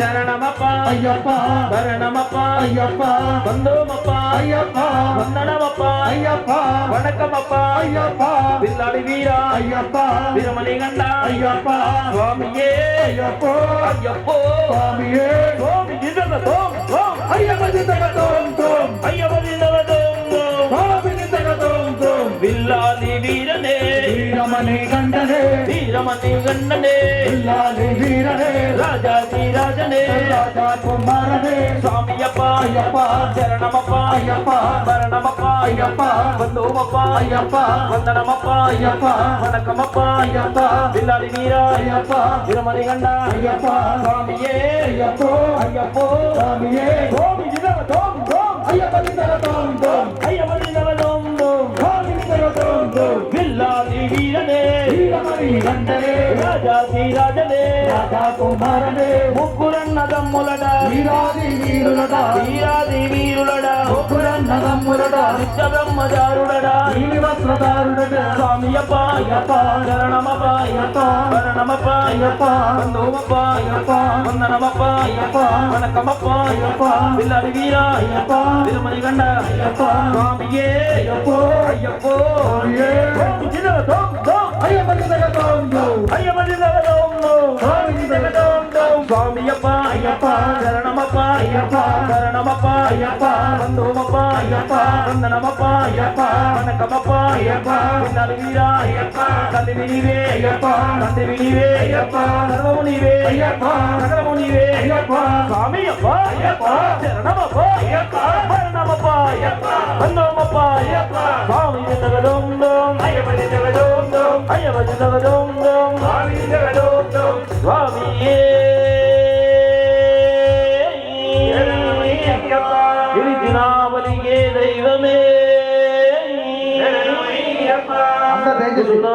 శరణమప్ప అయ్యప్ప శరణమప్ప అయ్యప్ప వందోమప్ప అయ్యప్ప వందనమప్ప అయ్యప్ప వణకమప్ప అయ్యప్ప పిల్లాడి వీర అయ్యప్ప వీరమణి గండ అయ్యప్ప స్వామియే అయ్యప్ప అయ్యప్పో స్వామియే స్వామి జిందగ తోం తోం అయ్యప్ప జిందగ తోం తోం అయ్యప్ప జిందగ తోం తోం స్వామి జిందగ తోం తోం పిల్లాడి వీరనే వీరమణి గండనే వీరమణి గండనే పిల్లాలి వీరనే రాజాది రాజనే రాజా కుమారనే స్వామియప్ప అయ్యప్ప శరణమప్ప అయ్యప్ప శరణమప్ప అయ్యప్ప వందోమప్ప అయ్యప్ప వందనమప్ప అయ్యప్ప వణకమప్ప అయ్యప్ప పిల్లాడి వీర అయ్యప్ప వీరమణి గండ అయ్యప్ప స్వామియే అయ్యప్ప అయ్యప్పో స్వామియే స్వామి జిందగ తోం తోం అయ్యప్ప జిందగ తోం తోం అయ్యప్ప జిందగ తోం తోం స్వామి జిందగ తోం తోం పిల్లాడి వీరనే వీరమణి గండనే రాజాది రాజనే రాజా కుమారనే ముగ్గురన్నదమ్ములడ వీరాది వీరులట వీరాది వీరులడ ముగ్గురన్నదమ్ములట నిత్య బ్రహ్మచారుడడ శ్రీనివస్త్రదారుడట స్వామియప్ప అయ్యప్ప శరణమప్ప అయ్యప్ప శరణమప్ప అయ్యప్ప వందోమప్ప అయ్యప్ప వందనమప్ప అయ్యప్ప వణకమప్ప అయ్యప్ప పిల్లాడి వీర అయ్యప్ప వీరమణి గండ అయ్యప్ప స్వామియే అయ్యప్ప అయ్యప్పో స్వామియే స్వామి జిందగ తోం తోం అయ్యప్ప జిందగ తోం తోం అయ్యప్ప జిందగ తోం తోం స్వామి జిందగ తోం తోం స్వామియప్ప అయ్యప్ప శరణమప్ప అయ్యప్ప శరణమప్ప అయ్యప్ప వందోమప్ప అయ్యప్ప వందనమప్ప అయ్యప్ప వణకమప్ప అయ్యప్ప పిల్లాడి వీర అయ్యప్ప తల్లి వినివే అయ్యప్ప తండ్రి వినివే అయ్యప్ప సర్వము నీవే అయ్యప్ప సకలము నీవే అయ్యప్ప స్వామియప్ప అయ్యప్ప శరణమప్ప అయ్యప్ప శరణమప్ప అయ్యప్ప వందోమప్ప అయ్యప్ప స్వామి జిందగ దోం దోం అయ్యప్ప జిందగ తోం తోం అయ్యప్ప జిందగ దోం దోం స్వామి జిందగ తోం తోం స్వామియే అయ్యప్ప గిరిజనావలిగే దైవమే అయ్యప్ప అందరూ దయచేసి